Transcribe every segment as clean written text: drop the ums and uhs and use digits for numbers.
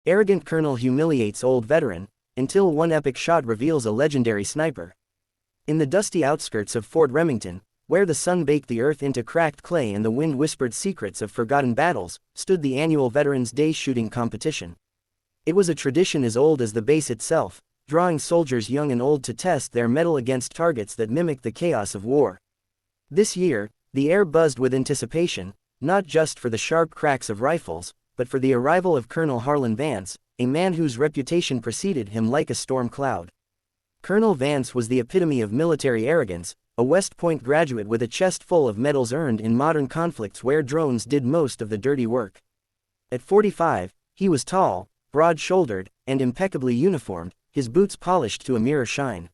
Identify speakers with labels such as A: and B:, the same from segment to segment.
A: Arrogant colonel humiliates old veteran, until one epic shot reveals a legendary sniper. In the dusty outskirts of Fort Remington, where the sun baked the earth into cracked clay and the wind whispered secrets of forgotten battles, stood the annual Veterans Day shooting competition. It was a tradition as old as the base itself, drawing soldiers young and old to test their mettle against targets that mimicked the chaos of war. This year, the air buzzed with anticipation, not just for the sharp cracks of rifles, but for the arrival of Colonel Harlan Vance, a man whose reputation preceded him like a storm cloud. Colonel Vance was the epitome of military arrogance, a West Point graduate with a chest full of medals earned in modern conflicts where drones did most of the dirty work. At 45, he was tall, broad-shouldered, and impeccably uniformed, his boots polished to a mirror shine.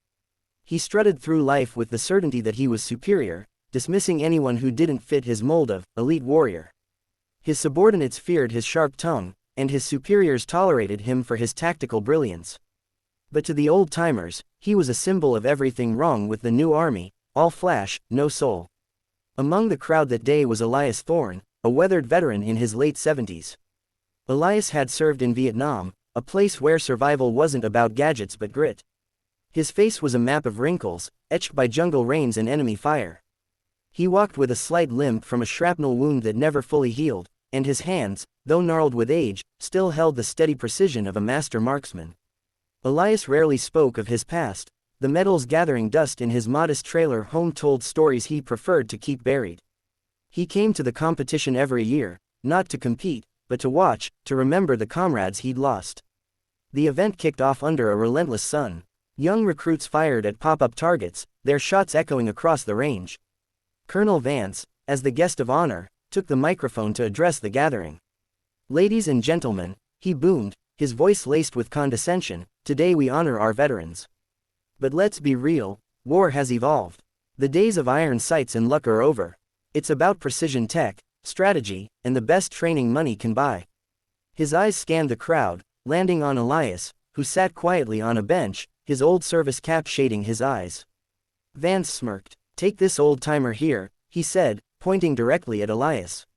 A: He strutted through life with the certainty that he was superior, dismissing anyone who didn't fit his mold of elite warrior. His subordinates feared his sharp tongue, and his superiors tolerated him for his tactical brilliance. But to the old-timers, he was a symbol of everything wrong with the new army, all flash, no soul. Among the crowd that day was Elias Thorne, a weathered veteran in his late 70s. Elias had served in Vietnam, a place where survival wasn't about gadgets but grit. His face was a map of wrinkles, etched by jungle rains and enemy fire. He walked with a slight limp from a shrapnel wound that never fully healed, and his hands, though gnarled with age, still held the steady precision of a master marksman. Elias rarely spoke of his past, the medals gathering dust in his modest trailer home told stories he preferred to keep buried. He came to the competition every year, not to compete, but to watch, to remember the comrades he'd lost. The event kicked off under a relentless sun. Young recruits fired at pop-up targets, their shots echoing across the range. Colonel Vance, as the guest of honor, took the microphone to address the gathering. "Ladies and gentlemen," he boomed, his voice laced with condescension, "today we honor our veterans. But let's be real, war has evolved. The days of iron sights and luck are over. It's about precision tech, strategy, and the best training money can buy." His eyes scanned the crowd, landing on Elias, who sat quietly on a bench, his old service cap shading his eyes. Vance smirked. "Take this old-timer here," he said, pointing directly at Elias.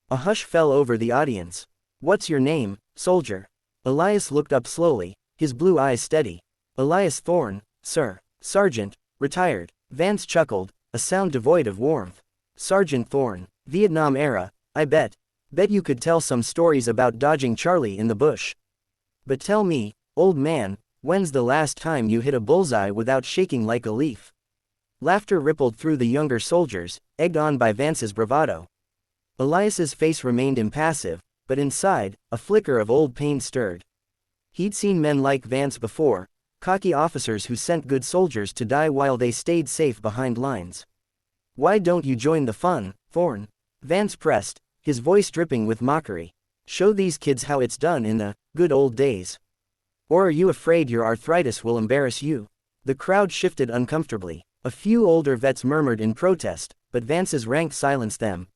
A: A hush fell over the audience. "What's your name, soldier?" Elias looked up slowly, his blue eyes steady. "Elias Thorne, sir. Sergeant, retired." Vance chuckled, a sound devoid of warmth. "Sergeant Thorne, Vietnam era, I bet. Bet you could tell some stories about dodging Charlie in the bush. But tell me, old man, when's the last time you hit a bullseye without shaking like a leaf?" Laughter rippled through the younger soldiers, egged on by Vance's bravado. Elias's face remained impassive, but inside, a flicker of old pain stirred. He'd seen men like Vance before, cocky officers who sent good soldiers to die while they stayed safe behind lines. "Why don't you join the fun, Thorne?" Vance pressed, his voice dripping with mockery. "Show these kids how it's done in the good old days. Or are you afraid your arthritis will embarrass you?" The crowd shifted uncomfortably. A few older vets murmured in protest, but Vance's rank silenced them.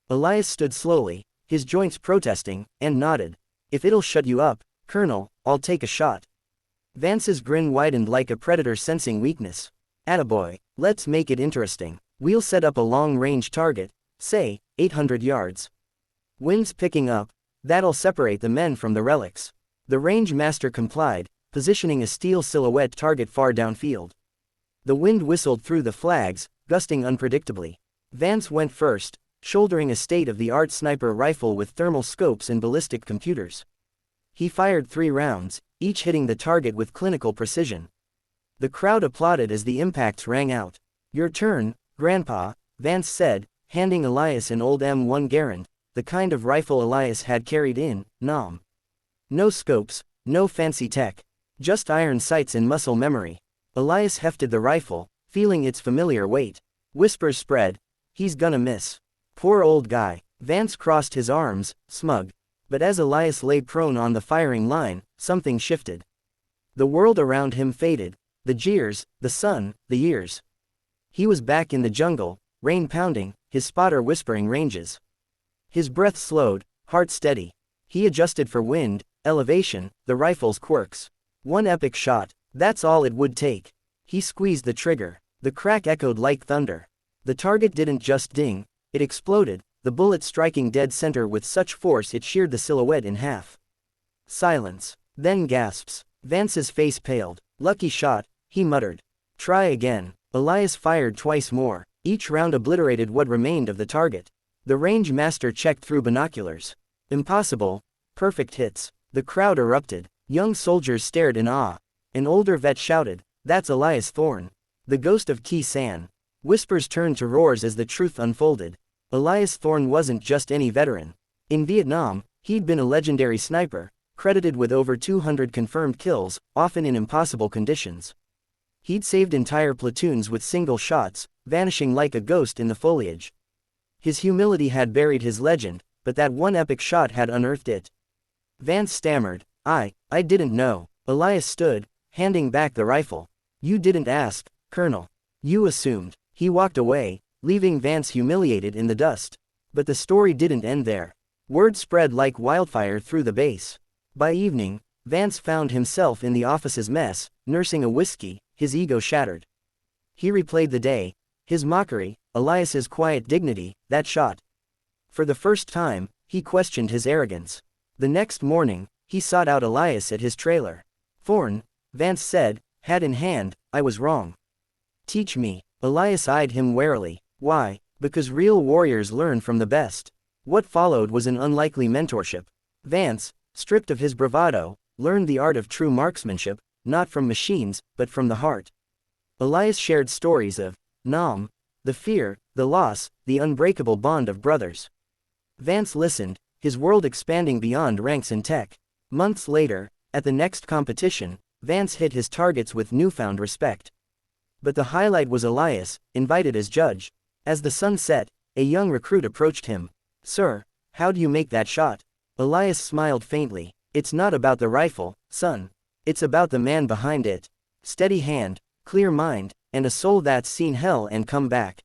A: Elias stood slowly, his joints protesting, and nodded. "If it'll shut you up, Colonel, I'll take a shot." Vance's grin widened like a predator sensing weakness. "Attaboy, let's make it interesting. We'll set up a long-range target, say, 800 yards. Wind's picking up, that'll separate the men from the relics." The range master complied, positioning a steel silhouette target far downfield. The wind whistled through the flags, gusting unpredictably. Vance went first, shouldering a state-of-the-art sniper rifle with thermal scopes and ballistic computers. He fired 3 rounds, each hitting the target with clinical precision. The crowd applauded as the impacts rang out. "Your turn, Grandpa," Vance said, handing Elias an old M1 Garand, the kind of rifle Elias had carried in Nam. No scopes, no fancy tech. Just iron sights and muscle memory. Elias hefted the rifle, feeling its familiar weight. Whispers spread, "He's gonna miss. Poor old guy." Vance crossed his arms, smug. But as Elias lay prone on the firing line, something shifted. The world around him faded. The jeers, the sun, the years. He was back in the jungle, rain pounding, his spotter whispering ranges. His breath slowed, heart steady. He adjusted for wind, elevation, the rifle's quirks. One epic shot, that's all it would take. He squeezed the trigger. The crack echoed like thunder. The target didn't just ding, it exploded, the bullet striking dead center with such force it sheared the silhouette in half. Silence. Then gasps. Vance's face paled. Lucky shot, he muttered. Try again. Elias fired twice more. Each round obliterated what remained of the target. The range master checked through binoculars. Impossible. Perfect hits. The crowd erupted. Young soldiers stared in awe. An older vet shouted, "That's Elias Thorne, the ghost of Key San." Whispers turned to roars as the truth unfolded. Elias Thorne wasn't just any veteran. In Vietnam, he'd been a legendary sniper, credited with over 200 confirmed kills, often in impossible conditions. He'd saved entire platoons with single shots, vanishing like a ghost in the foliage. His humility had buried his legend, but that one epic shot had unearthed it. Vance stammered, I didn't know." Elias stood, handing back the rifle. "You didn't ask, Colonel. You assumed." He walked away, leaving Vance humiliated in the dust. But the story didn't end there. Word spread like wildfire through the base. By evening, Vance found himself in the office's mess, nursing a whiskey, his ego shattered. He replayed the day, his mockery, Elias's quiet dignity, that shot. For the first time, he questioned his arrogance. The next morning, he sought out Elias at his trailer. "Thorne," Vance said, hat in hand, "I was wrong. Teach me." Elias eyed him warily. "Why?" "Because real warriors learn from the best." What followed was an unlikely mentorship. Vance, stripped of his bravado, learned the art of true marksmanship, not from machines, but from the heart. Elias shared stories of Nam, the fear, the loss, the unbreakable bond of brothers. Vance listened, his world expanding beyond ranks and tech. Months later, at the next competition, Vance hit his targets with newfound respect. But the highlight was Elias, invited as judge. As the sun set, a young recruit approached him. "Sir, how do you make that shot?" Elias smiled faintly. "It's not about the rifle, son. It's about the man behind it. Steady hand, clear mind, and a soul that's seen hell and come back."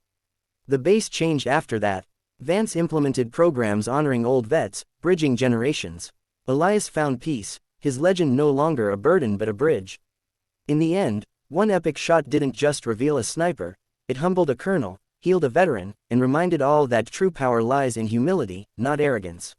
A: The base changed after that. Vance implemented programs honoring old vets, bridging generations. Elias found peace, his legend no longer a burden but a bridge. In the end, one epic shot didn't just reveal a sniper, it humbled a colonel, healed a veteran, and reminded all that true power lies in humility, not arrogance.